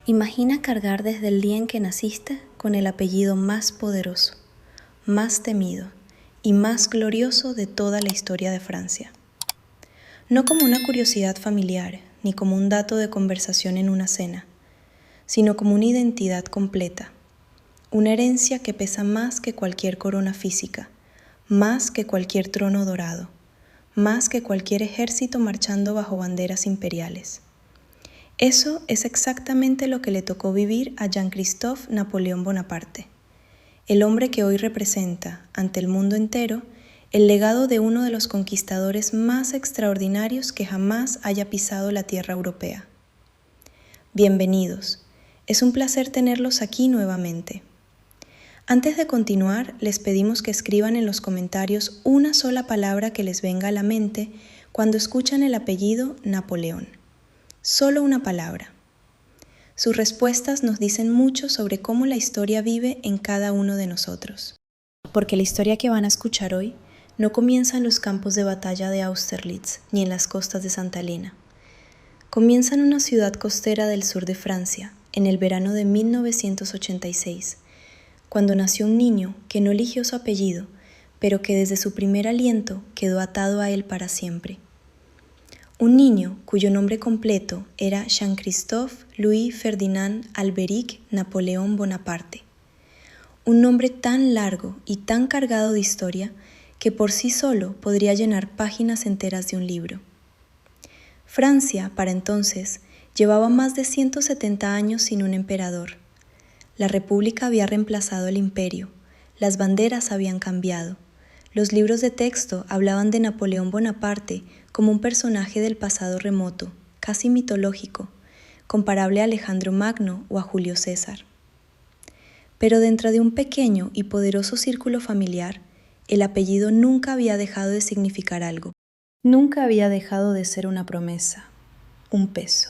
Imagina cargar desde el día en que naciste con el apellido más poderoso, más temido y más glorioso de toda la historia de Francia. No como una curiosidad familiar, ni como un dato de conversación en una cena, sino como una identidad completa, una herencia que pesa más que cualquier corona física, más que cualquier trono dorado, más que cualquier ejército marchando bajo banderas imperiales. Eso es exactamente lo que le tocó vivir a Jean-Christophe Napoleón Bonaparte, el hombre que hoy representa, ante el mundo entero, el legado de uno de los conquistadores más extraordinarios que jamás haya pisado la tierra europea. Bienvenidos, es un placer tenerlos aquí nuevamente. Antes de continuar, les pedimos que escriban en los comentarios una sola palabra que les venga a la mente cuando escuchan el apellido Napoleón. Solo una palabra. Sus respuestas nos dicen mucho sobre cómo la historia vive en cada uno de nosotros. Porque la historia que van a escuchar hoy no comienza en los campos de batalla de Austerlitz ni en las costas de Santa Elena. Comienza en una ciudad costera del sur de Francia, en el verano de 1986, cuando nació un niño que no eligió su apellido, pero que desde su primer aliento quedó atado a él para siempre. Un niño cuyo nombre completo era Jean-Christophe Louis Ferdinand Alberic Napoleón Bonaparte. Un nombre tan largo y tan cargado de historia que por sí solo podría llenar páginas enteras de un libro. Francia, para entonces, llevaba más de 170 años sin un emperador. La República había reemplazado al imperio, las banderas habían cambiado. Los libros de texto hablaban de Napoleón Bonaparte como un personaje del pasado remoto, casi mitológico, comparable a Alejandro Magno o a Julio César. Pero dentro de un pequeño y poderoso círculo familiar, el apellido nunca había dejado de significar algo. Nunca había dejado de ser una promesa, un peso,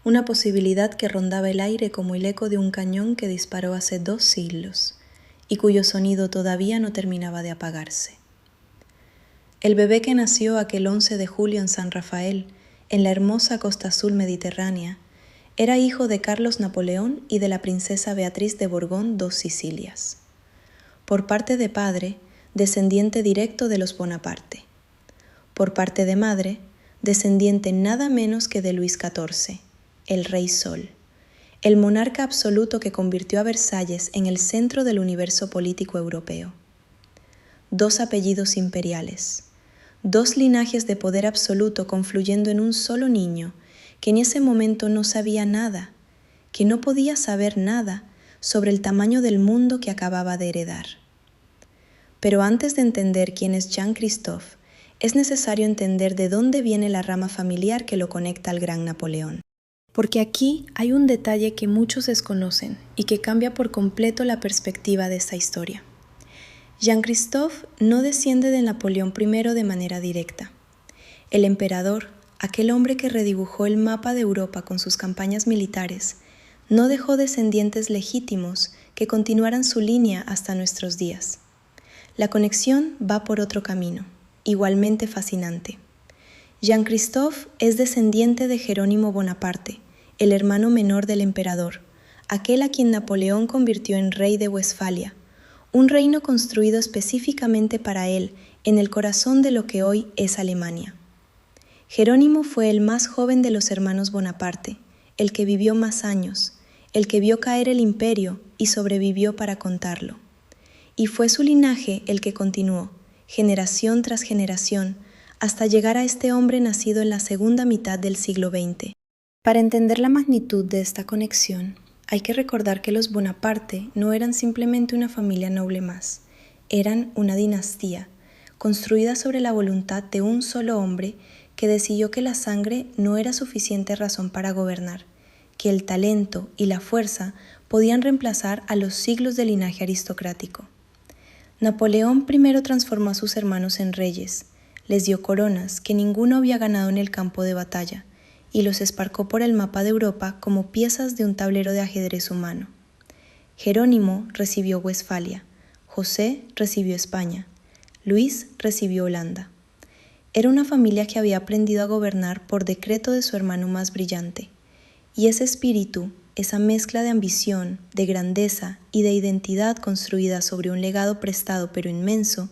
una posibilidad que rondaba el aire como el eco de un cañón que disparó hace 2 siglos y cuyo sonido todavía no terminaba de apagarse. El bebé que nació aquel 11 de julio en San Rafael, en la hermosa costa azul mediterránea, era hijo de Carlos Napoleón y de la princesa Beatriz de Borbón dos Sicilias. Por parte de padre, descendiente directo de los Bonaparte. Por parte de madre, descendiente nada menos que de Luis XIV, el Rey Sol, el monarca absoluto que convirtió a Versalles en el centro del universo político europeo. 2 apellidos imperiales, 2 linajes de poder absoluto confluyendo en un solo niño que en ese momento no sabía nada, que no podía saber nada sobre el tamaño del mundo que acababa de heredar. Pero antes de entender quién es Jean-Christophe, es necesario entender de dónde viene la rama familiar que lo conecta al gran Napoleón. Porque aquí hay un detalle que muchos desconocen y que cambia por completo la perspectiva de esta historia. Jean-Christophe no desciende de Napoleón I de manera directa. El emperador, aquel hombre que redibujó el mapa de Europa con sus campañas militares, no dejó descendientes legítimos que continuaran su línea hasta nuestros días. La conexión va por otro camino, igualmente fascinante. Jean-Christophe es descendiente de Jerónimo Bonaparte, el hermano menor del emperador, aquel a quien Napoleón convirtió en rey de Westfalia, un reino construido específicamente para él en el corazón de lo que hoy es Alemania. Jerónimo fue el más joven de los hermanos Bonaparte, el que vivió más años, el que vio caer el imperio y sobrevivió para contarlo. Y fue su linaje el que continuó, generación tras generación, hasta llegar a este hombre nacido en la segunda mitad del siglo XX. Para entender la magnitud de esta conexión, hay que recordar que los Bonaparte no eran simplemente una familia noble más, eran una dinastía, construida sobre la voluntad de un solo hombre que decidió que la sangre no era suficiente razón para gobernar, que el talento y la fuerza podían reemplazar a los siglos de linaje aristocrático. Napoleón primero transformó a sus hermanos en reyes, les dio coronas que ninguno había ganado en el campo de batalla, y los esparcó por el mapa de Europa como piezas de un tablero de ajedrez humano. Jerónimo recibió Westfalia, José recibió España, Luis recibió Holanda. Era una familia que había aprendido a gobernar por decreto de su hermano más brillante, y ese espíritu, esa mezcla de ambición, de grandeza y de identidad construida sobre un legado prestado pero inmenso,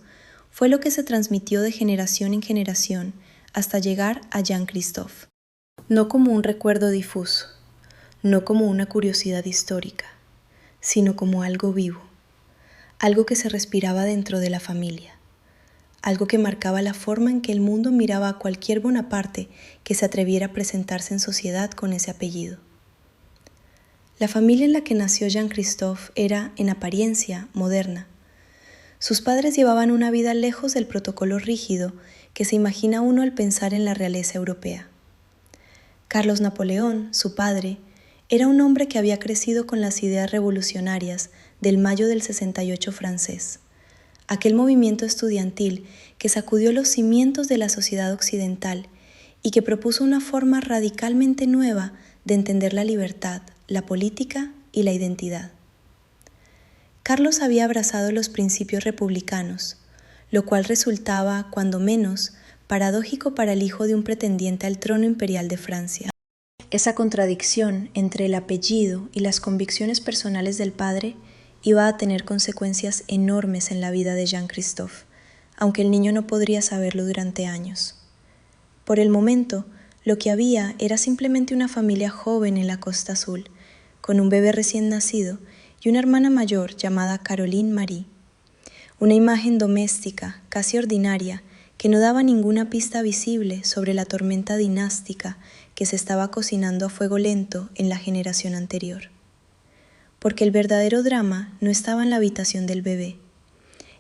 fue lo que se transmitió de generación en generación hasta llegar a Jean-Christophe. No como un recuerdo difuso, no como una curiosidad histórica, sino como algo vivo, algo que se respiraba dentro de la familia, algo que marcaba la forma en que el mundo miraba a cualquier Bonaparte que se atreviera a presentarse en sociedad con ese apellido. La familia en la que nació Jean-Christophe era, en apariencia, moderna. Sus padres llevaban una vida lejos del protocolo rígido que se imagina uno al pensar en la realeza europea. Carlos Napoleón, su padre, era un hombre que había crecido con las ideas revolucionarias del Mayo del 68 francés, aquel movimiento estudiantil que sacudió los cimientos de la sociedad occidental y que propuso una forma radicalmente nueva de entender la libertad, la política y la identidad. Carlos había abrazado los principios republicanos, lo cual resultaba, cuando menos, paradójico para el hijo de un pretendiente al trono imperial de Francia. Esa contradicción entre el apellido y las convicciones personales del padre iba a tener consecuencias enormes en la vida de Jean-Christophe, aunque el niño no podría saberlo durante años. Por el momento, lo que había era simplemente una familia joven en la Costa Azul, con un bebé recién nacido y una hermana mayor llamada Caroline Marie. Una imagen doméstica, casi ordinaria, que no daba ninguna pista visible sobre la tormenta dinástica que se estaba cocinando a fuego lento en la generación anterior. Porque el verdadero drama no estaba en la habitación del bebé,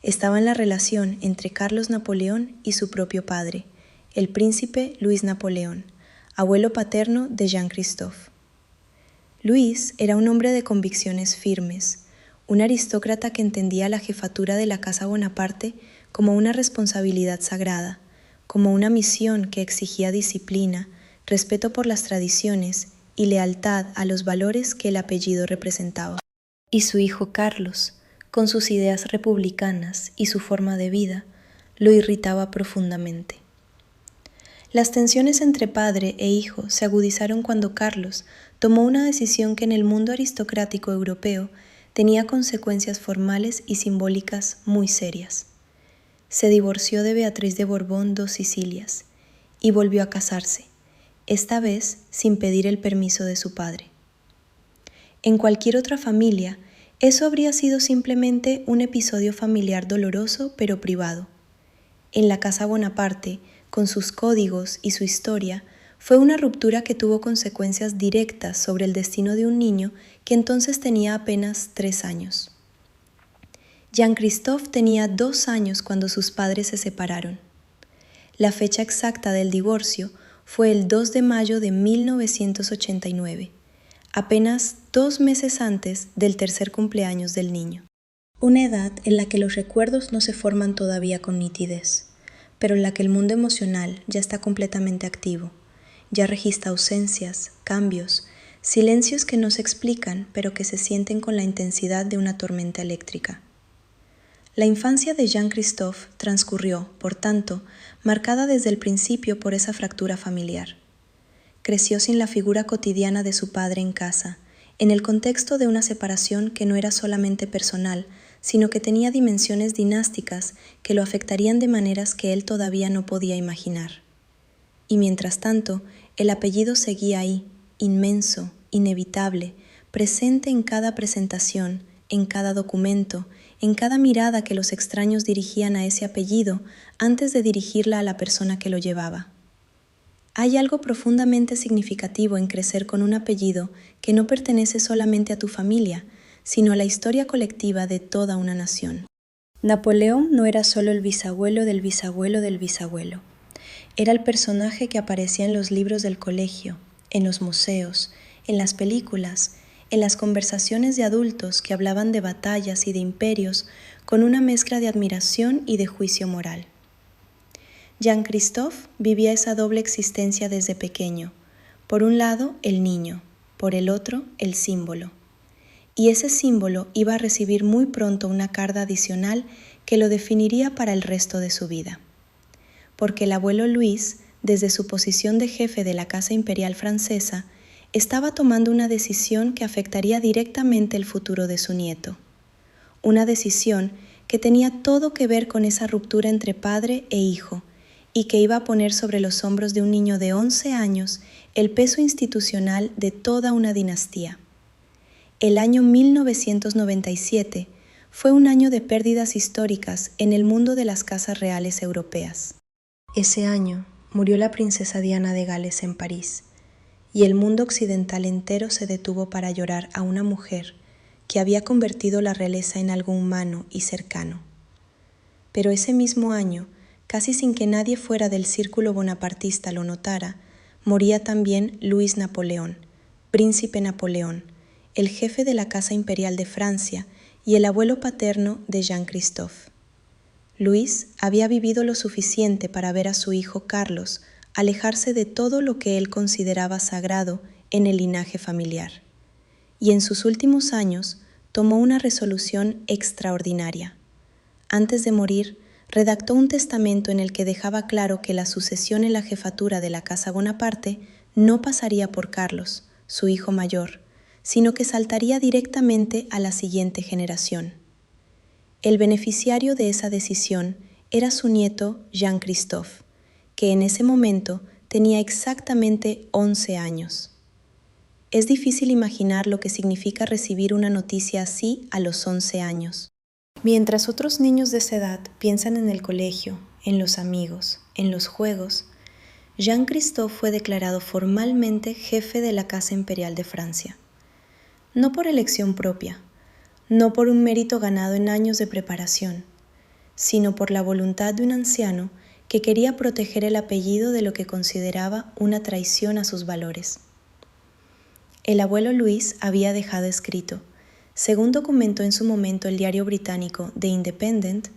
estaba en la relación entre Carlos Napoleón y su propio padre, el príncipe Luis Napoleón, abuelo paterno de Jean-Christophe. Luis era un hombre de convicciones firmes, un aristócrata que entendía la jefatura de la Casa Bonaparte como una responsabilidad sagrada, como una misión que exigía disciplina, respeto por las tradiciones y lealtad a los valores que el apellido representaba. Y su hijo Carlos, con sus ideas republicanas y su forma de vida, lo irritaba profundamente. Las tensiones entre padre e hijo se agudizaron cuando Carlos tomó una decisión que en el mundo aristocrático europeo tenía consecuencias formales y simbólicas muy serias. Se divorció de Beatriz de Borbón dos Sicilias y volvió a casarse, esta vez sin pedir el permiso de su padre. En cualquier otra familia, eso habría sido simplemente un episodio familiar doloroso pero privado. En la Casa Bonaparte, con sus códigos y su historia, fue una ruptura que tuvo consecuencias directas sobre el destino de un niño que entonces tenía apenas 3 años. Jean-Christophe tenía 2 años cuando sus padres se separaron. La fecha exacta del divorcio fue el 2 de mayo de 1989, apenas 2 meses antes del tercer cumpleaños del niño. Una edad en la que los recuerdos no se forman todavía con nitidez, pero en la que el mundo emocional ya está completamente activo, ya registra ausencias, cambios, silencios que no se explican, pero que se sienten con la intensidad de una tormenta eléctrica. La infancia de Jean-Christophe transcurrió, por tanto, marcada desde el principio por esa fractura familiar. Creció sin la figura cotidiana de su padre en casa, en el contexto de una separación que no era solamente personal, sino que tenía dimensiones dinásticas que lo afectarían de maneras que él todavía no podía imaginar. Y mientras tanto, el apellido seguía ahí, inmenso, inevitable, presente en cada presentación, en cada documento, en cada mirada que los extraños dirigían a ese apellido antes de dirigirla a la persona que lo llevaba. Hay algo profundamente significativo en crecer con un apellido que no pertenece solamente a tu familia, sino a la historia colectiva de toda una nación. Napoleón no era solo el bisabuelo del bisabuelo del bisabuelo. Era el personaje que aparecía en los libros del colegio, en los museos, en las películas, en las conversaciones de adultos que hablaban de batallas y de imperios con una mezcla de admiración y de juicio moral. Jean-Christophe vivía esa doble existencia desde pequeño. Por un lado, el niño, por el otro, el símbolo. Y ese símbolo iba a recibir muy pronto una carga adicional que lo definiría para el resto de su vida. Porque el abuelo Luis, desde su posición de jefe de la Casa Imperial Francesa, estaba tomando una decisión que afectaría directamente el futuro de su nieto. Una decisión que tenía todo que ver con esa ruptura entre padre e hijo y que iba a poner sobre los hombros de un niño de 11 años el peso institucional de toda una dinastía. El año 1997 fue un año de pérdidas históricas en el mundo de las casas reales europeas. Ese año murió la princesa Diana de Gales en París, y el mundo occidental entero se detuvo para llorar a una mujer que había convertido la realeza en algo humano y cercano. Pero ese mismo año, casi sin que nadie fuera del círculo bonapartista lo notara, moría también Luis Napoleón, príncipe Napoleón, el jefe de la Casa Imperial de Francia y el abuelo paterno de Jean-Christophe. Luis había vivido lo suficiente para ver a su hijo Carlos alejarse de todo lo que él consideraba sagrado en el linaje familiar. Y en sus últimos años tomó una resolución extraordinaria. Antes de morir, redactó un testamento en el que dejaba claro que la sucesión en la jefatura de la Casa Bonaparte no pasaría por Carlos, su hijo mayor, sino que saltaría directamente a la siguiente generación. El beneficiario de esa decisión era su nieto Jean-Christophe, que en ese momento tenía exactamente 11 años. Es difícil imaginar lo que significa recibir una noticia así a los 11 años. Mientras otros niños de esa edad piensan en el colegio, en los amigos, en los juegos, Jean-Christophe fue declarado formalmente jefe de la Casa Imperial de Francia. No por elección propia, no por un mérito ganado en años de preparación, sino por la voluntad de un anciano que quería proteger el apellido de lo que consideraba una traición a sus valores. El abuelo Luis había dejado escrito, según documentó en su momento el diario británico The Independent,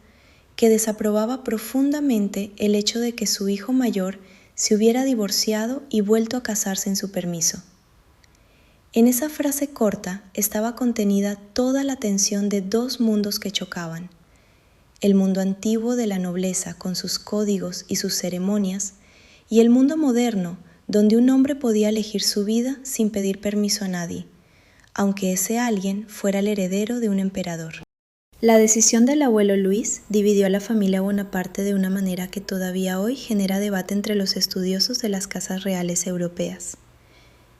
que desaprobaba profundamente el hecho de que su hijo mayor se hubiera divorciado y vuelto a casarse en su permiso. En esa frase corta estaba contenida toda la tensión de dos mundos que chocaban: el mundo antiguo de la nobleza con sus códigos y sus ceremonias, y el mundo moderno donde un hombre podía elegir su vida sin pedir permiso a nadie, aunque ese alguien fuera el heredero de un emperador. La decisión del abuelo Luis dividió a la familia Bonaparte de una manera que todavía hoy genera debate entre los estudiosos de las casas reales europeas.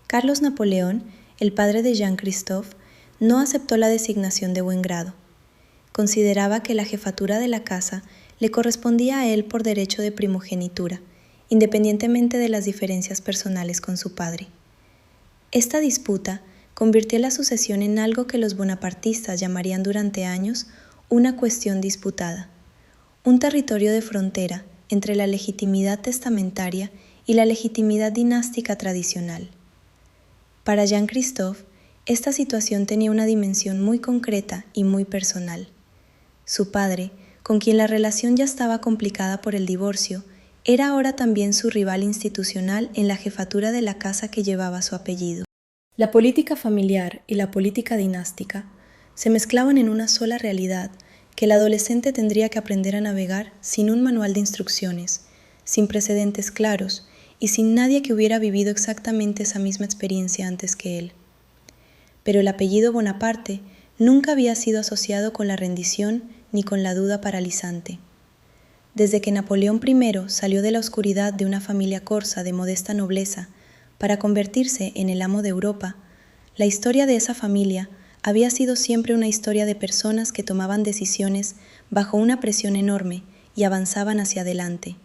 Carlos Napoleón, el padre de Jean-Christophe, no aceptó la designación de buen grado. Consideraba que la jefatura de la casa le correspondía a él por derecho de primogenitura, independientemente de las diferencias personales con su padre. Esta disputa convirtió la sucesión en algo que los bonapartistas llamarían durante años una cuestión disputada, un territorio de frontera entre la legitimidad testamentaria y la legitimidad dinástica tradicional. Para Jean-Christophe, esta situación tenía una dimensión muy concreta y muy personal. Su padre, con quien la relación ya estaba complicada por el divorcio, era ahora también su rival institucional en la jefatura de la casa que llevaba su apellido. La política familiar y la política dinástica se mezclaban en una sola realidad que el adolescente tendría que aprender a navegar sin un manual de instrucciones, sin precedentes claros y sin nadie que hubiera vivido exactamente esa misma experiencia antes que él. Pero el apellido Bonaparte nunca había sido asociado con la rendición ni con la duda paralizante. Desde que Napoleón I salió de la oscuridad de una familia corsa de modesta nobleza para convertirse en el amo de Europa, la historia de esa familia había sido siempre una historia de personas que tomaban decisiones bajo una presión enorme y avanzaban hacia adelante.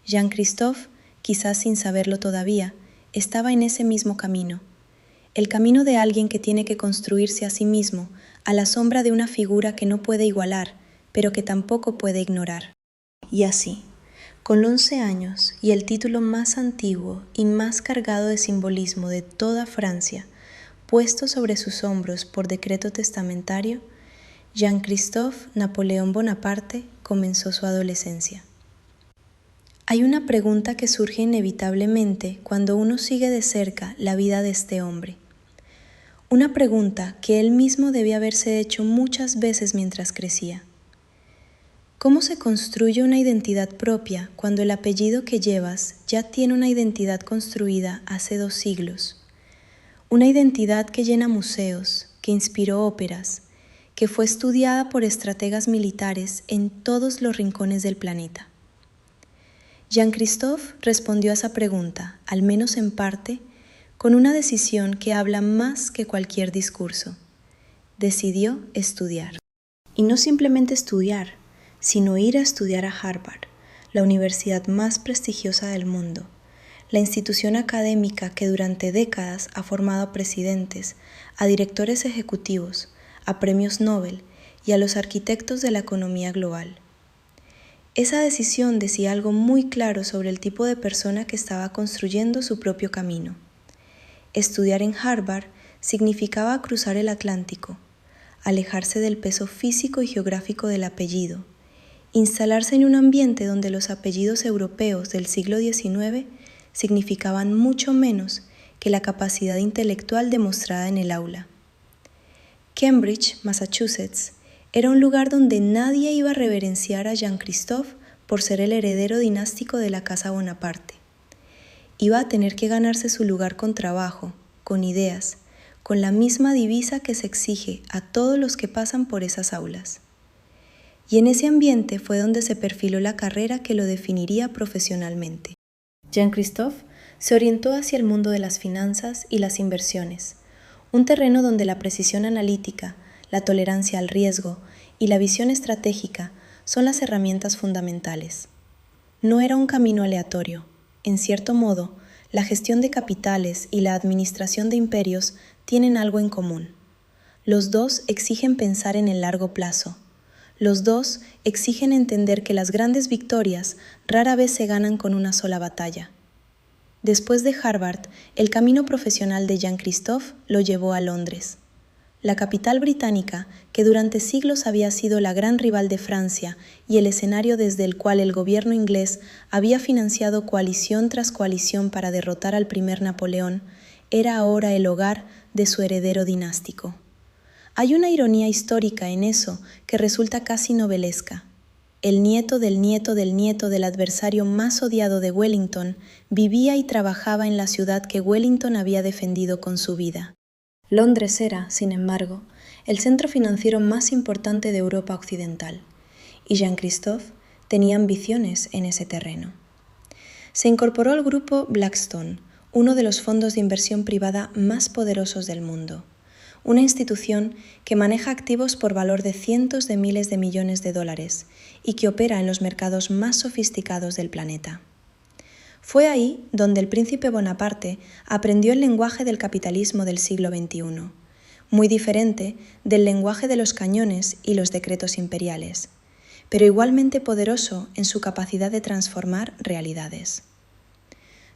Jean-Christophe, quizás sin saberlo todavía, estaba en ese mismo camino, el camino de alguien que tiene que construirse a sí mismo a la sombra de una figura que no puede igualar, pero que tampoco puede ignorar. Y así, con 11 años y el título más antiguo y más cargado de simbolismo de toda Francia, puesto sobre sus hombros por decreto testamentario, Jean-Christophe Napoleón Bonaparte comenzó su adolescencia. Hay una pregunta que surge inevitablemente cuando uno sigue de cerca la vida de este hombre. Una pregunta que él mismo debía haberse hecho muchas veces mientras crecía. ¿Cómo se construye una identidad propia cuando el apellido que llevas ya tiene una identidad construida hace 2 siglos? una identidad que llena museos, que inspiró óperas, que fue estudiada por estrategas militares en todos los rincones del planeta. Jean-Christophe respondió a esa pregunta, al menos en parte, con una decisión que habla más que cualquier discurso. Decidió estudiar. Y no simplemente estudiar, sino ir a estudiar a Harvard, la universidad más prestigiosa del mundo, la institución académica que durante décadas ha formado a presidentes, a directores ejecutivos, a premios Nobel y a los arquitectos de la economía global. Esa decisión decía algo muy claro sobre el tipo de persona que estaba construyendo su propio camino. Estudiar en Harvard significaba cruzar el Atlántico, alejarse del peso físico y geográfico del apellido, instalarse en un ambiente donde los apellidos europeos del siglo XIX significaban mucho menos que la capacidad intelectual demostrada en el aula. Cambridge, Massachusetts, era un lugar donde nadie iba a reverenciar a Jean-Christophe por ser el heredero dinástico de la casa Bonaparte. Iba a tener que ganarse su lugar con trabajo, con ideas, con la misma divisa que se exige a todos los que pasan por esas aulas. Y en ese ambiente fue donde se perfiló la carrera que lo definiría profesionalmente. Jean-Christophe se orientó hacia el mundo de las finanzas y las inversiones, un terreno donde la precisión analítica, la tolerancia al riesgo y la visión estratégica son las herramientas fundamentales. No era un camino aleatorio. En cierto modo, la gestión de capitales y la administración de imperios tienen algo en común. Los dos exigen pensar en el largo plazo. Los dos exigen entender que las grandes victorias rara vez se ganan con una sola batalla. Después de Harvard, el camino profesional de Jean-Christophe lo llevó a Londres. La capital británica, que durante siglos había sido la gran rival de Francia y el escenario desde el cual el gobierno inglés había financiado coalición tras coalición para derrotar al primer Napoleón, era ahora el hogar de su heredero dinástico. Hay una ironía histórica en eso que resulta casi novelesca. El nieto del nieto del nieto del adversario más odiado de Wellington vivía y trabajaba en la ciudad que Wellington había defendido con su vida. Londres era, sin embargo, el centro financiero más importante de Europa occidental, y Jean-Christophe tenía ambiciones en ese terreno. Se incorporó al grupo Blackstone, uno de los fondos de inversión privada más poderosos del mundo, una institución que maneja activos por valor de cientos de miles de millones de dólares y que opera en los mercados más sofisticados del planeta. Fue ahí donde el príncipe Bonaparte aprendió el lenguaje del capitalismo del siglo XXI, muy diferente del lenguaje de los cañones y los decretos imperiales, pero igualmente poderoso en su capacidad de transformar realidades.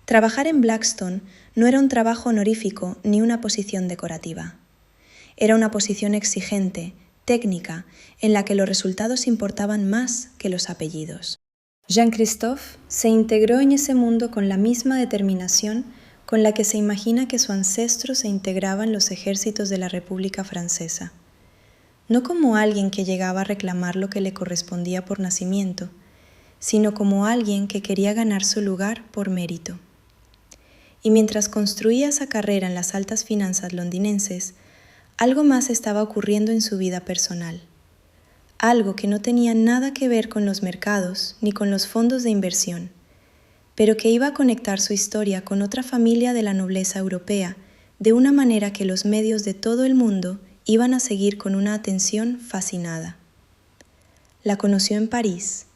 Trabajar en Blackstone no era un trabajo honorífico ni una posición decorativa. Era una posición exigente, técnica, en la que los resultados importaban más que los apellidos. Jean-Christophe se integró en ese mundo con la misma determinación con la que se imagina que su ancestro se integraba en los ejércitos de la República Francesa. No como alguien que llegaba a reclamar lo que le correspondía por nacimiento, sino como alguien que quería ganar su lugar por mérito. Y mientras construía esa carrera en las altas finanzas londinenses, algo más estaba ocurriendo en su vida personal. Algo que no tenía nada que ver con los mercados ni con los fondos de inversión, pero que iba a conectar su historia con otra familia de la nobleza europea de una manera que los medios de todo el mundo iban a seguir con una atención fascinada. La conoció en París.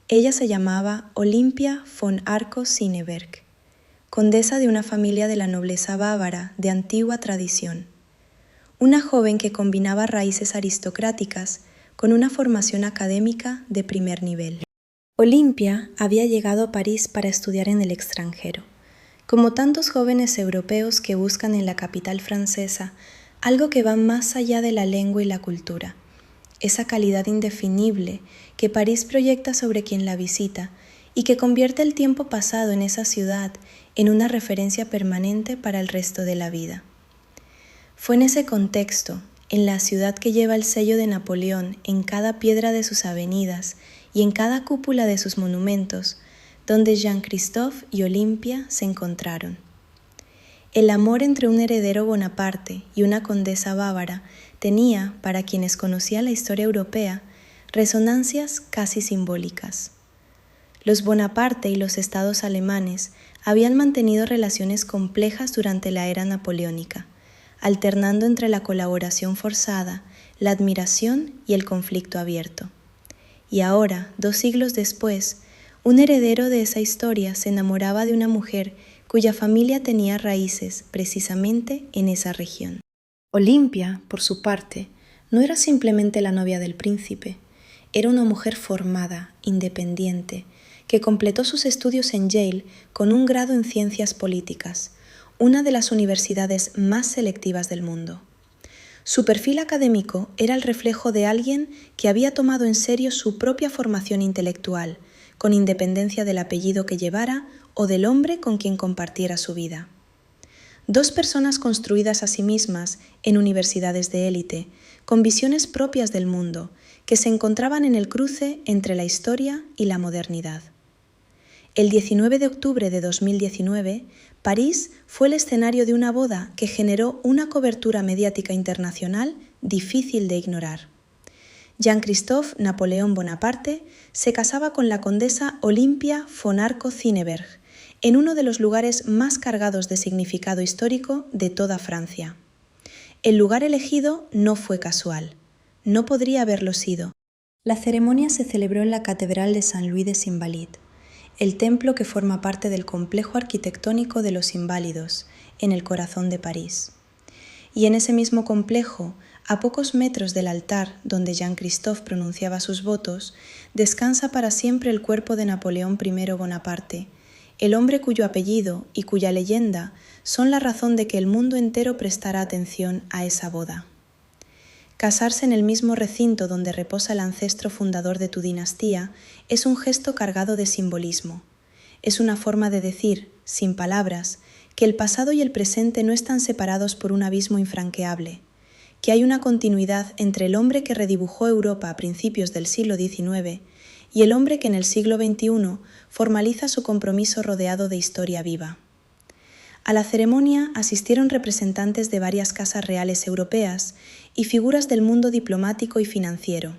Ella se llamaba Olympia von Arco-Sinneberg, condesa de una familia de la nobleza bávara de antigua tradición. Una joven que combinaba raíces aristocráticas con una formación académica de primer nivel. Olympia había llegado a París para estudiar en el extranjero, como tantos jóvenes europeos que buscan en la capital francesa algo que va más allá de la lengua y la cultura, esa calidad indefinible que París proyecta sobre quien la visita y que convierte el tiempo pasado en esa ciudad en una referencia permanente para el resto de la vida. Fue en ese contexto, en la ciudad que lleva el sello de Napoleón en cada piedra de sus avenidas y en cada cúpula de sus monumentos, donde Jean-Christophe y Olympia se encontraron. El amor entre un heredero Bonaparte y una condesa bávara tenía, para quienes conocían la historia europea, resonancias casi simbólicas. Los Bonaparte y los estados alemanes habían mantenido relaciones complejas durante la era napoleónica, alternando entre la colaboración forzada, la admiración y el conflicto abierto. Y ahora, 2 siglos después, un heredero de esa historia se enamoraba de una mujer cuya familia tenía raíces precisamente en esa región. Olimpia, por su parte, no era simplemente la novia del príncipe, era una mujer formada, independiente, que completó sus estudios en Yale con un grado en ciencias políticas, una de las universidades más selectivas del mundo. Su perfil académico era el reflejo de alguien que había tomado en serio su propia formación intelectual, con independencia del apellido que llevara o del hombre con quien compartiera su vida. 2 personas construidas a sí mismas en universidades de élite, con visiones propias del mundo, que se encontraban en el cruce entre la historia y la modernidad. El 19 de octubre de 2019, París fue el escenario de una boda que generó una cobertura mediática internacional difícil de ignorar. Jean-Christophe Napoleón Bonaparte se casaba con la condesa Olimpia von Arco-Zinneberg, en uno de los lugares más cargados de significado histórico de toda Francia. El lugar elegido no fue casual, no podría haberlo sido. La ceremonia se celebró en la Catedral de Saint-Louis des Invalides, el templo que forma parte del complejo arquitectónico de los Inválidos, en el corazón de París. Y en ese mismo complejo, a pocos metros del altar donde Jean-Christophe pronunciaba sus votos, descansa para siempre el cuerpo de Napoleón I Bonaparte, el hombre cuyo apellido y cuya leyenda son la razón de que el mundo entero prestara atención a esa boda. Casarse en el mismo recinto donde reposa el ancestro fundador de tu dinastía es un gesto cargado de simbolismo. Es una forma de decir, sin palabras, que el pasado y el presente no están separados por un abismo infranqueable, que hay una continuidad entre el hombre que redibujó Europa a principios del siglo XIX y el hombre que en el siglo XXI formaliza su compromiso rodeado de historia viva. A la ceremonia asistieron representantes de varias casas reales europeas y figuras del mundo diplomático y financiero.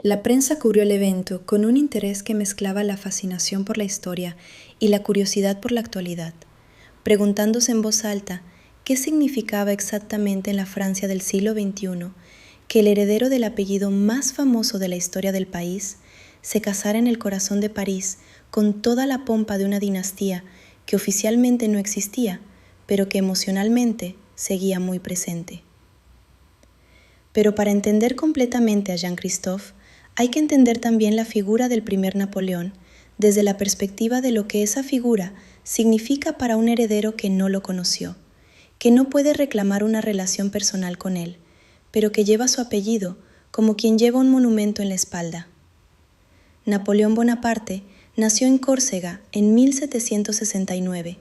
La prensa cubrió el evento con un interés que mezclaba la fascinación por la historia y la curiosidad por la actualidad, preguntándose en voz alta qué significaba exactamente en la Francia del siglo XXI que el heredero del apellido más famoso de la historia del país se casara en el corazón de París con toda la pompa de una dinastía que oficialmente no existía, pero que emocionalmente seguía muy presente. Pero para entender completamente a Jean-Christophe, hay que entender también la figura del primer Napoleón desde la perspectiva de lo que esa figura significa para un heredero que no lo conoció, que no puede reclamar una relación personal con él, pero que lleva su apellido como quien lleva un monumento en la espalda. Napoleón Bonaparte nació en Córcega en 1769,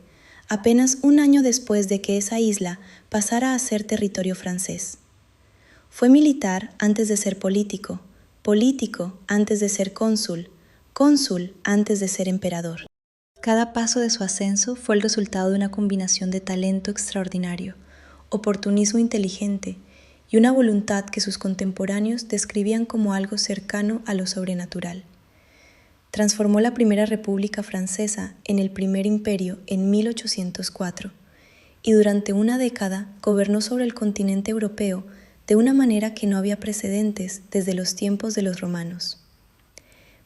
apenas un año después de que esa isla pasara a ser territorio francés. Fue militar antes de ser político, político antes de ser cónsul, cónsul antes de ser emperador. Cada paso de su ascenso fue el resultado de una combinación de talento extraordinario, oportunismo inteligente y una voluntad que sus contemporáneos describían como algo cercano a lo sobrenatural. Transformó la Primera República Francesa en el Primer Imperio en 1804 y durante una década gobernó sobre el continente europeo de una manera que no había precedentes desde los tiempos de los romanos.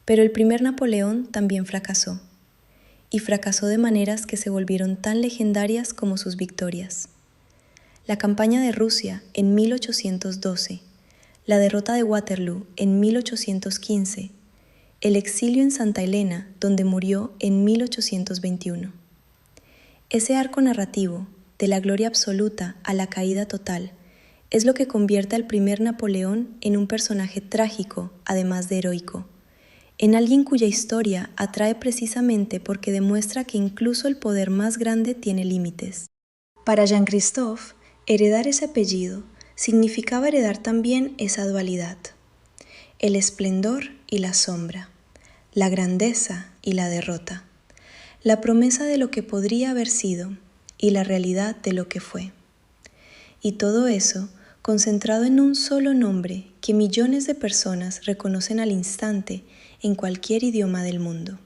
Pero el primer Napoleón también fracasó, y fracasó de maneras que se volvieron tan legendarias como sus victorias. La campaña de Rusia en 1812, la derrota de Waterloo en 1815, el exilio en Santa Elena, donde murió en 1821. Ese arco narrativo, de la gloria absoluta a la caída total, es lo que convierte al primer Napoleón en un personaje trágico, además de heroico, en alguien cuya historia atrae precisamente porque demuestra que incluso el poder más grande tiene límites. Para Jean-Christophe, heredar ese apellido significaba heredar también esa dualidad, el esplendor y la sombra, la grandeza y la derrota, la promesa de lo que podría haber sido y la realidad de lo que fue. Y todo eso concentrado en un solo nombre que millones de personas reconocen al instante en cualquier idioma del mundo.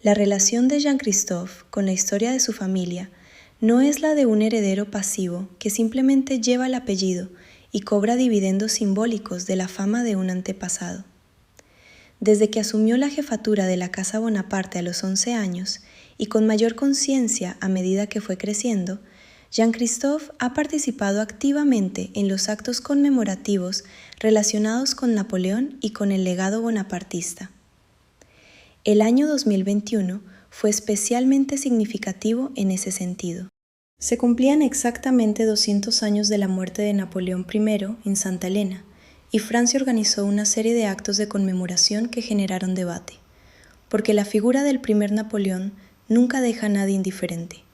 La relación de Jean-Christophe con la historia de su familia no es la de un heredero pasivo que simplemente lleva el apellido y cobra dividendos simbólicos de la fama de un antepasado. Desde que asumió la jefatura de la Casa Bonaparte a los 11 años y con mayor conciencia a medida que fue creciendo, Jean-Christophe ha participado activamente en los actos conmemorativos relacionados con Napoleón y con el legado bonapartista. El año 2021 fue especialmente significativo en ese sentido. Se cumplían exactamente 200 años de la muerte de Napoleón I en Santa Elena, y Francia organizó una serie de actos de conmemoración que generaron debate, porque la figura del primer Napoleón nunca deja a nadie indiferente.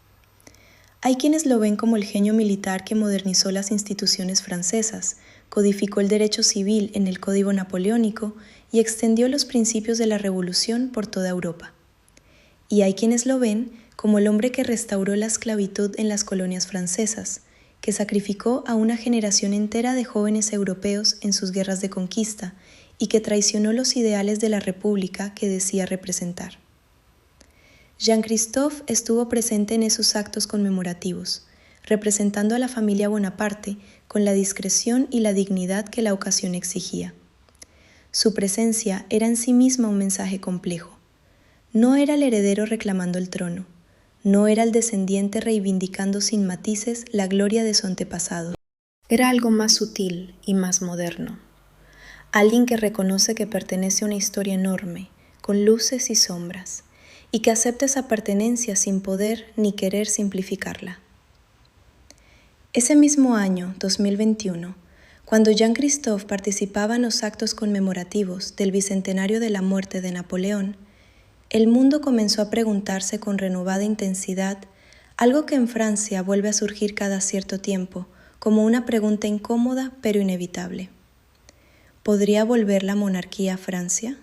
Hay quienes lo ven como el genio militar que modernizó las instituciones francesas, codificó el derecho civil en el Código Napoleónico y extendió los principios de la Revolución por toda Europa. Y hay quienes lo ven como el hombre que restauró la esclavitud en las colonias francesas, que sacrificó a una generación entera de jóvenes europeos en sus guerras de conquista y que traicionó los ideales de la República que decía representar. Jean-Christophe estuvo presente en esos actos conmemorativos, representando a la familia Bonaparte con la discreción y la dignidad que la ocasión exigía. Su presencia era en sí misma un mensaje complejo. No era el heredero reclamando el trono, no era el descendiente reivindicando sin matices la gloria de su antepasado. Era algo más sutil y más moderno. Alguien que reconoce que pertenece a una historia enorme, con luces y sombras, y que acepta esa pertenencia sin poder ni querer simplificarla. Ese mismo año, 2021, cuando Jean-Christophe participaba en los actos conmemorativos del bicentenario de la muerte de Napoleón, el mundo comenzó a preguntarse con renovada intensidad algo que en Francia vuelve a surgir cada cierto tiempo, como una pregunta incómoda pero inevitable. ¿Podría volver la monarquía a Francia?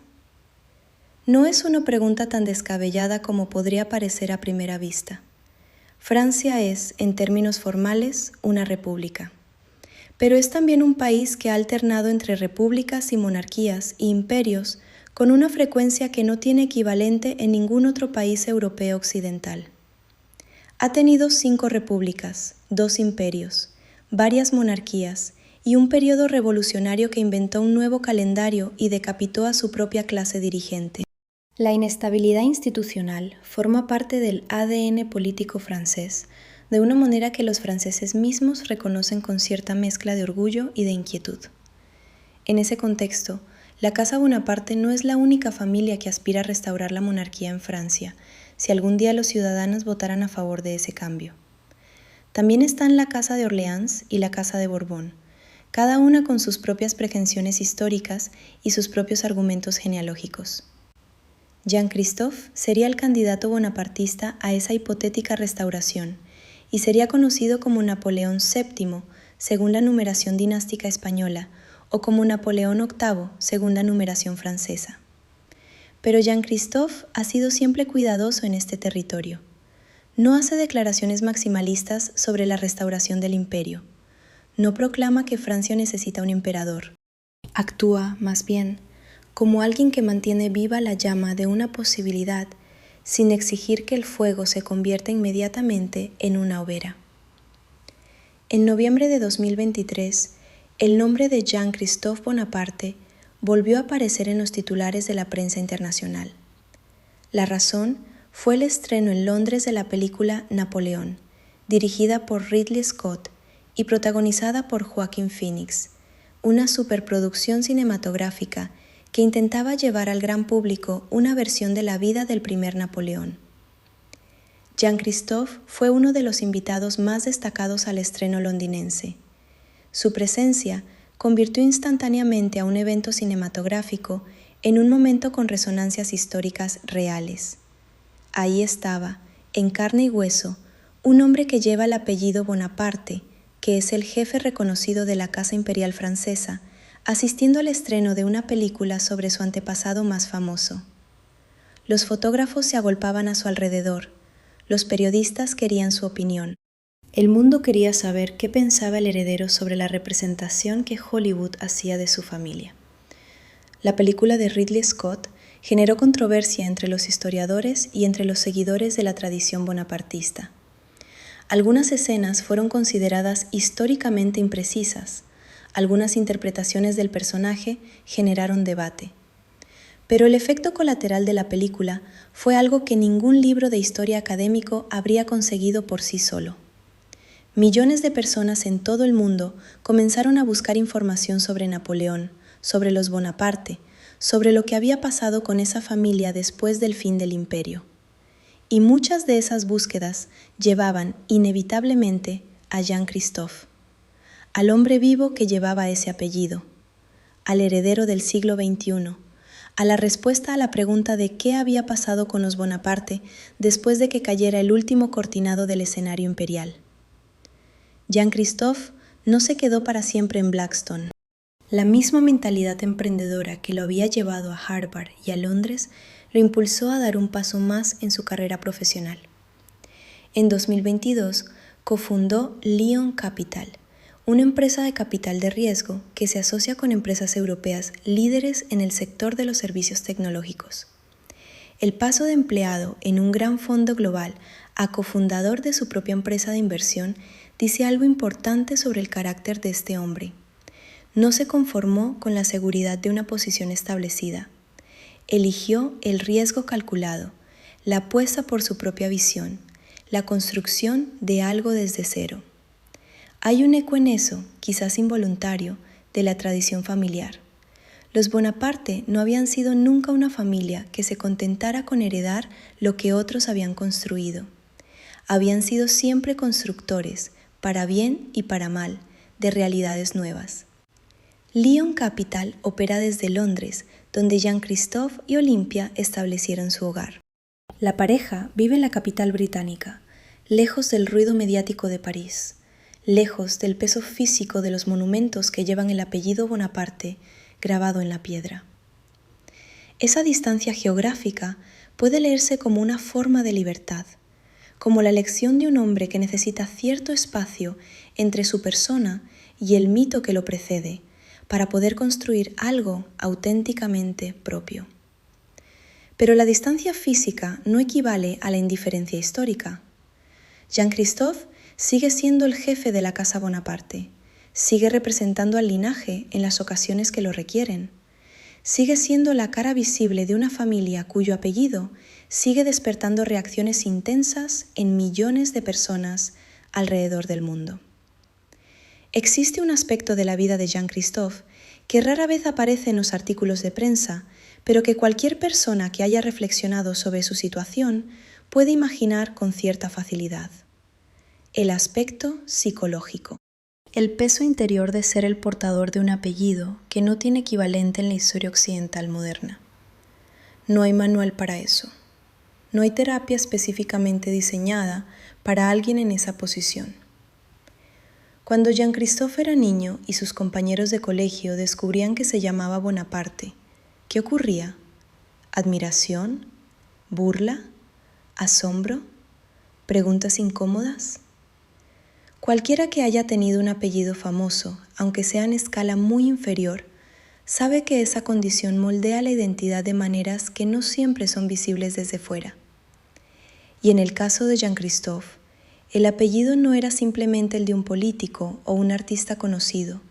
No es una pregunta tan descabellada como podría parecer a primera vista. Francia es, en términos formales, una república. Pero es también un país que ha alternado entre repúblicas y monarquías y imperios con una frecuencia que no tiene equivalente en ningún otro país europeo occidental. Ha tenido 5 repúblicas, 2 imperios, varias monarquías y un periodo revolucionario que inventó un nuevo calendario y decapitó a su propia clase dirigente. La inestabilidad institucional forma parte del ADN político francés, de una manera que los franceses mismos reconocen con cierta mezcla de orgullo y de inquietud. En ese contexto, la Casa Bonaparte no es la única familia que aspira a restaurar la monarquía en Francia, si algún día los ciudadanos votaran a favor de ese cambio. También están la Casa de Orleans y la Casa de Borbón, cada una con sus propias pretensiones históricas y sus propios argumentos genealógicos. Jean-Christophe sería el candidato bonapartista a esa hipotética restauración y sería conocido como Napoleón VII, según la numeración dinástica española, o como Napoleón VIII, según la numeración francesa. Pero Jean-Christophe ha sido siempre cuidadoso en este territorio. No hace declaraciones maximalistas sobre la restauración del imperio. No proclama que Francia necesita un emperador. Actúa, más bien, como alguien que mantiene viva la llama de una posibilidad sin exigir que el fuego se convierta inmediatamente en una hoguera. En noviembre de 2023, el nombre de Jean-Christophe Bonaparte volvió a aparecer en los titulares de la prensa internacional. La razón fue el estreno en Londres de la película Napoleón, dirigida por Ridley Scott y protagonizada por Joaquin Phoenix, una superproducción cinematográfica que intentaba llevar al gran público una versión de la vida del primer Napoleón. Jean-Christophe fue uno de los invitados más destacados al estreno londinense. Su presencia convirtió instantáneamente a un evento cinematográfico en un momento con resonancias históricas reales. Ahí estaba, en carne y hueso, un hombre que lleva el apellido Bonaparte, que es el jefe reconocido de la Casa Imperial Francesa, asistiendo al estreno de una película sobre su antepasado más famoso. Los fotógrafos se agolpaban a su alrededor, Los periodistas querían su opinión. El mundo quería saber qué pensaba el heredero sobre la representación que Hollywood hacía de su familia. La película de Ridley Scott generó controversia entre los historiadores y entre los seguidores de la tradición bonapartista. Algunas escenas fueron consideradas históricamente imprecisas. Algunas interpretaciones del personaje generaron debate. Pero el efecto colateral de la película fue algo que ningún libro de historia académico habría conseguido por sí solo. Millones de personas en todo el mundo comenzaron a buscar información sobre Napoleón, sobre los Bonaparte, sobre lo que había pasado con esa familia después del fin del imperio. Y muchas de esas búsquedas llevaban inevitablemente a Jean Christophe, al hombre vivo que llevaba ese apellido, al heredero del siglo XXI, a la respuesta a la pregunta de qué había pasado con los Bonaparte después de que cayera el último cortinado del escenario imperial. Jean Christophe no se quedó para siempre en Blackstone. La misma mentalidad emprendedora que lo había llevado a Harvard y a Londres lo impulsó a dar un paso más en su carrera profesional. En 2022 cofundó Lion Capital, una empresa de capital de riesgo que se asocia con empresas europeas líderes en el sector de los servicios tecnológicos. El paso de empleado en un gran fondo global a cofundador de su propia empresa de inversión dice algo importante sobre el carácter de este hombre. No se conformó con la seguridad de una posición establecida. Eligió el riesgo calculado, la apuesta por su propia visión, la construcción de algo desde cero. Hay un eco en eso, quizás involuntario, de la tradición familiar. Los Bonaparte no habían sido nunca una familia que se contentara con heredar lo que otros habían construido. Habían sido siempre constructores, para bien y para mal, de realidades nuevas. Lion Capital opera desde Londres, donde Jean Christophe y Olympia establecieron su hogar. La pareja vive en la capital británica, lejos del ruido mediático de París, lejos del peso físico de los monumentos que llevan el apellido Bonaparte grabado en la piedra. Esa distancia geográfica puede leerse como una forma de libertad, como la elección de un hombre que necesita cierto espacio entre su persona y el mito que lo precede, para poder construir algo auténticamente propio. Pero la distancia física no equivale a la indiferencia histórica. Jean Christophe sigue siendo el jefe de la casa Bonaparte, sigue representando al linaje en las ocasiones que lo requieren, sigue siendo la cara visible de una familia cuyo apellido sigue despertando reacciones intensas en millones de personas alrededor del mundo. Existe un aspecto de la vida de Jean Christophe que rara vez aparece en los artículos de prensa, pero que cualquier persona que haya reflexionado sobre su situación puede imaginar con cierta facilidad. El aspecto psicológico. El peso interior de ser el portador de un apellido que no tiene equivalente en la historia occidental moderna. No hay manual para eso. No hay terapia específicamente diseñada para alguien en esa posición. Cuando Jean Christophe era niño y sus compañeros de colegio descubrían que se llamaba Bonaparte, ¿qué ocurría? ¿Admiración? ¿Burla? ¿Asombro? ¿Preguntas incómodas? Cualquiera que haya tenido un apellido famoso, aunque sea en escala muy inferior, sabe que esa condición moldea la identidad de maneras que no siempre son visibles desde fuera. Y en el caso de Jean Christophe, el apellido no era simplemente el de un político o un artista conocido.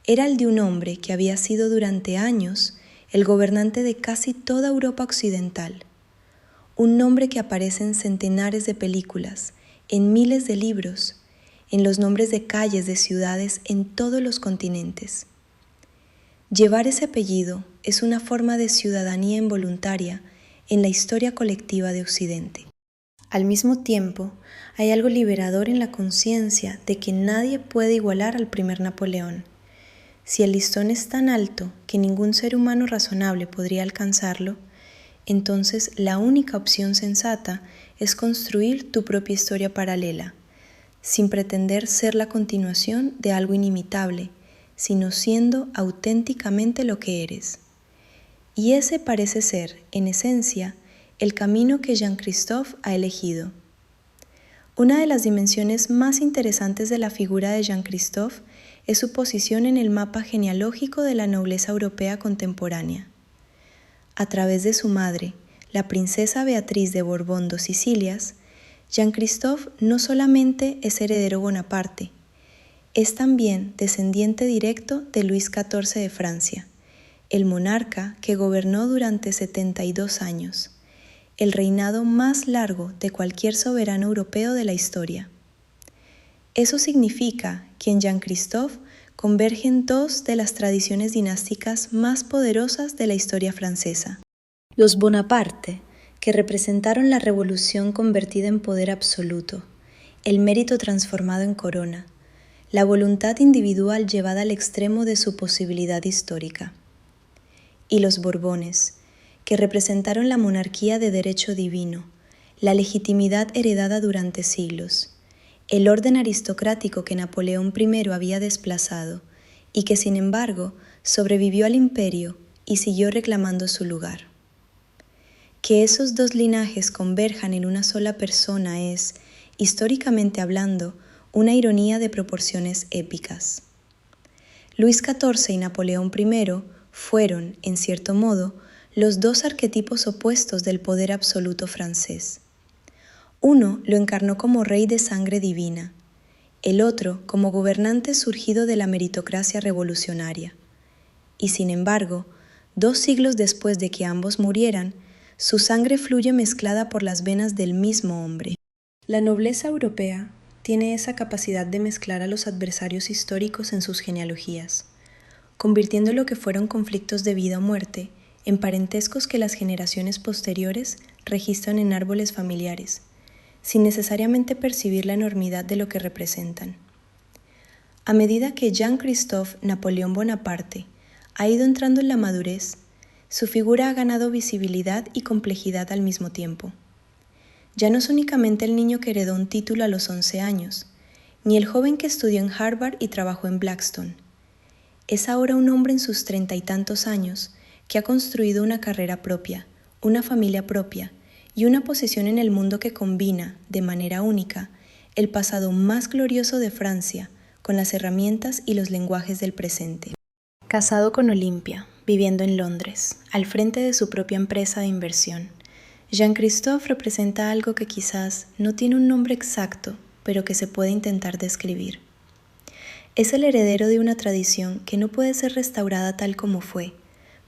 Era el de un hombre que había sido durante años el gobernante de casi toda Europa occidental. Un nombre que aparece en centenares de películas, en miles de libros, en los nombres de calles de ciudades en todos los continentes. Llevar ese apellido es una forma de ciudadanía involuntaria en la historia colectiva de Occidente. Al mismo tiempo, hay algo liberador en la conciencia de que nadie puede igualar al primer Napoleón. Si el listón es tan alto que ningún ser humano razonable podría alcanzarlo, entonces la única opción sensata es construir tu propia historia paralela, sin pretender ser la continuación de algo inimitable, sino siendo auténticamente lo que eres. Y ese parece ser, en esencia, el camino que Jean Christophe ha elegido. Una de las dimensiones más interesantes de la figura de Jean-Christophe es su posición en el mapa genealógico de la nobleza europea contemporánea. A través de su madre, la princesa Beatriz de Borbón dos Sicilias, Jean-Christophe no solamente es heredero Bonaparte, es también descendiente directo de Luis XIV de Francia, el monarca que gobernó durante 72 años, el reinado más largo de cualquier soberano europeo de la historia. Eso significa que en Jean-Christophe convergen dos de las tradiciones dinásticas más poderosas de la historia francesa. Los Bonaparte, que representaron la revolución convertida en poder absoluto, el mérito transformado en corona, la voluntad individual llevada al extremo de su posibilidad histórica. Y los Borbones, que representaron la monarquía de derecho divino, la legitimidad heredada durante siglos, el orden aristocrático que Napoleón I había desplazado y que sin embargo sobrevivió al imperio y siguió reclamando su lugar. Que esos dos linajes converjan en una sola persona es, históricamente hablando, una ironía de proporciones épicas. Luis XIV y Napoleón I fueron, en cierto modo, los dos arquetipos opuestos del poder absoluto francés. Uno lo encarnó como rey de sangre divina, el otro como gobernante surgido de la meritocracia revolucionaria. Y sin embargo, 2 siglos después de que ambos murieran, su sangre fluye mezclada por las venas del mismo hombre. La nobleza europea tiene esa capacidad de mezclar a los adversarios históricos en sus genealogías, convirtiendo lo que fueron conflictos de vida o muerte en parentescos que las generaciones posteriores registran en árboles familiares, sin necesariamente percibir la enormidad de lo que representan. A medida que Jean-Christophe Napoleón Bonaparte ha ido entrando en la madurez, su figura ha ganado visibilidad y complejidad al mismo tiempo. Ya no es únicamente el niño que heredó un título a los 11 años, ni el joven que estudió en Harvard y trabajó en Blackstone. Es ahora un hombre en sus 30 y tantos años que ha construido una carrera propia, una familia propia y una posición en el mundo que combina, de manera única, el pasado más glorioso de Francia con las herramientas y los lenguajes del presente. Casado con Olympia, viviendo en Londres, al frente de su propia empresa de inversión, Jean-Christophe representa algo que quizás no tiene un nombre exacto, pero que se puede intentar describir. Es el heredero de una tradición que no puede ser restaurada tal como fue,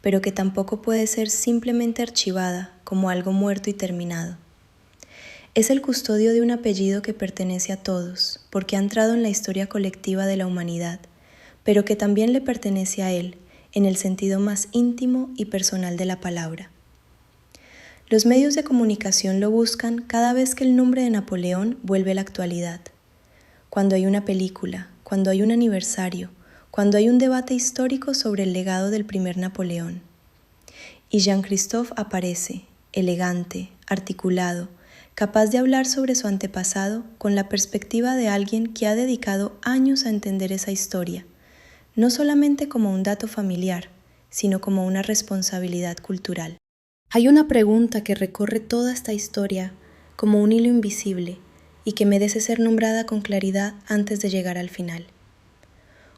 pero que tampoco puede ser simplemente archivada como algo muerto y terminado. Es el custodio de un apellido que pertenece a todos, porque ha entrado en la historia colectiva de la humanidad, pero que también le pertenece a él, en el sentido más íntimo y personal de la palabra. Los medios de comunicación lo buscan cada vez que el nombre de Napoleón vuelve a la actualidad. Cuando hay una película, cuando hay un aniversario, cuando hay un debate histórico sobre el legado del primer Napoleón. Y Jean-Christophe aparece, elegante, articulado, capaz de hablar sobre su antepasado con la perspectiva de alguien que ha dedicado años a entender esa historia, no solamente como un dato familiar, sino como una responsabilidad cultural. Hay una pregunta que recorre toda esta historia como un hilo invisible y que merece ser nombrada con claridad antes de llegar al final.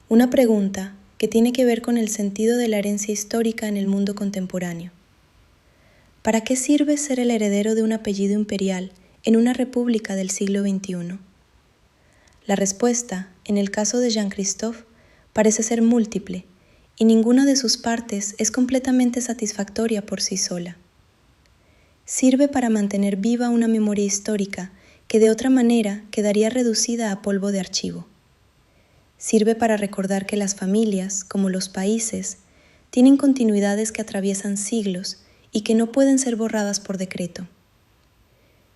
Una pregunta que tiene que ver con el sentido de la herencia histórica en el mundo contemporáneo. ¿Para qué sirve ser el heredero de un apellido imperial en una república del siglo XXI? La respuesta, en el caso de Jean-Christophe, parece ser múltiple, y ninguna de sus partes es completamente satisfactoria por sí sola. Sirve para mantener viva una memoria histórica que de otra manera quedaría reducida a polvo de archivo. Sirve para recordar que las familias, como los países, tienen continuidades que atraviesan siglos y que no pueden ser borradas por decreto.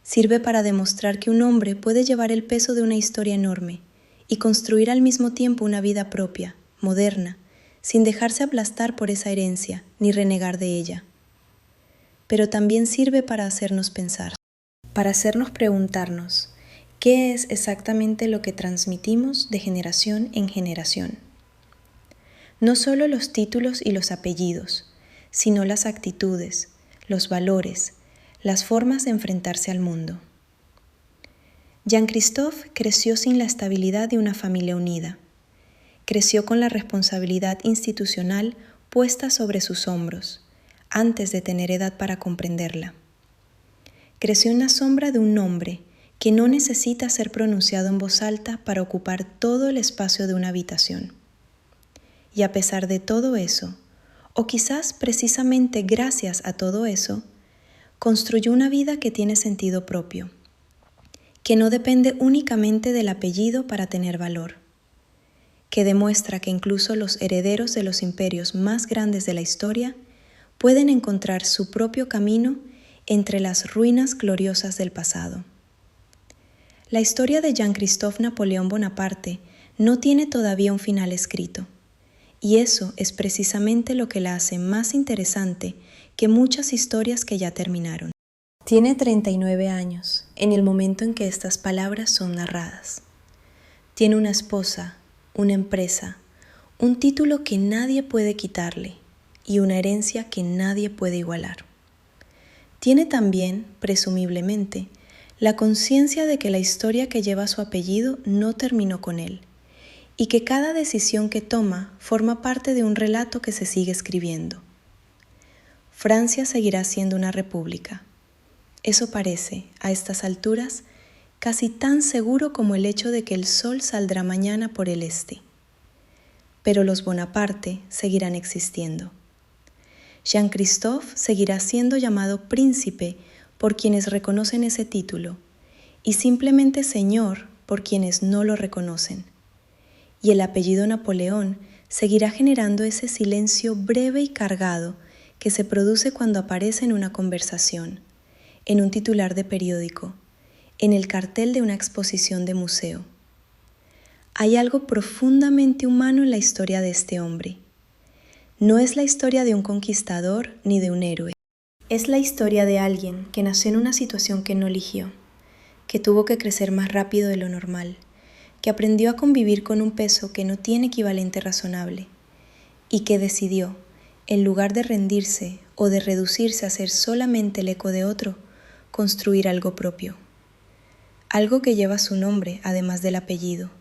Sirve para demostrar que un hombre puede llevar el peso de una historia enorme y construir al mismo tiempo una vida propia, moderna, sin dejarse aplastar por esa herencia ni renegar de ella. Pero también sirve para hacernos pensar, para hacernos preguntarnos, ¿qué es exactamente lo que transmitimos de generación en generación? No solo los títulos y los apellidos, sino las actitudes, los valores, las formas de enfrentarse al mundo. Jean-Christophe creció sin la estabilidad de una familia unida. Creció con la responsabilidad institucional puesta sobre sus hombros, antes de tener edad para comprenderla. Creció en la sombra de un nombre que no necesita ser pronunciado en voz alta para ocupar todo el espacio de una habitación. Y a pesar de todo eso, o quizás precisamente gracias a todo eso, construyó una vida que tiene sentido propio, que no depende únicamente del apellido para tener valor, que demuestra que incluso los herederos de los imperios más grandes de la historia pueden encontrar su propio camino entre las ruinas gloriosas del pasado. La historia de Jean-Christophe Napoleón Bonaparte no tiene todavía un final escrito, y eso es precisamente lo que la hace más interesante que muchas historias que ya terminaron. Tiene 39 años en el momento en que estas palabras son narradas. Tiene una esposa, una empresa, un título que nadie puede quitarle y una herencia que nadie puede igualar. Tiene también, presumiblemente, la conciencia de que la historia que lleva su apellido no terminó con él y que cada decisión que toma forma parte de un relato que se sigue escribiendo. Francia seguirá siendo una república. Eso parece, a estas alturas, casi tan seguro como el hecho de que el sol saldrá mañana por el este. Pero los Bonaparte seguirán existiendo. Jean-Christophe seguirá siendo llamado príncipe por quienes reconocen ese título y simplemente señor por quienes no lo reconocen. Y el apellido Napoleón seguirá generando ese silencio breve y cargado que se produce cuando aparece en una conversación, en un titular de periódico, en el cartel de una exposición de museo. Hay algo profundamente humano en la historia de este hombre. No es la historia de un conquistador ni de un héroe. Es la historia de alguien que nació en una situación que no eligió, que tuvo que crecer más rápido de lo normal, que aprendió a convivir con un peso que no tiene equivalente razonable y que decidió, en lugar de rendirse o de reducirse a ser solamente el eco de otro, construir algo propio. Algo que lleva su nombre además del apellido.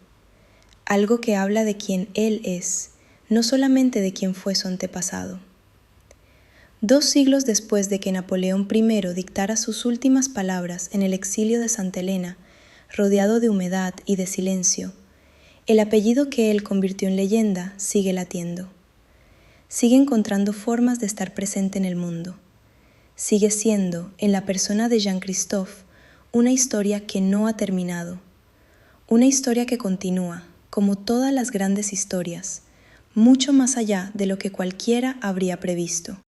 Algo que habla de quién él es, no solamente de quién fue su antepasado. 2 siglos después de que Napoleón I dictara sus últimas palabras en el exilio de Santa Elena, rodeado de humedad y de silencio, el apellido que él convirtió en leyenda sigue latiendo. Sigue encontrando formas de estar presente en el mundo. Sigue siendo, en la persona de Jean-Christophe, una historia que no ha terminado. Una historia que continúa, como todas las grandes historias, mucho más allá de lo que cualquiera habría previsto.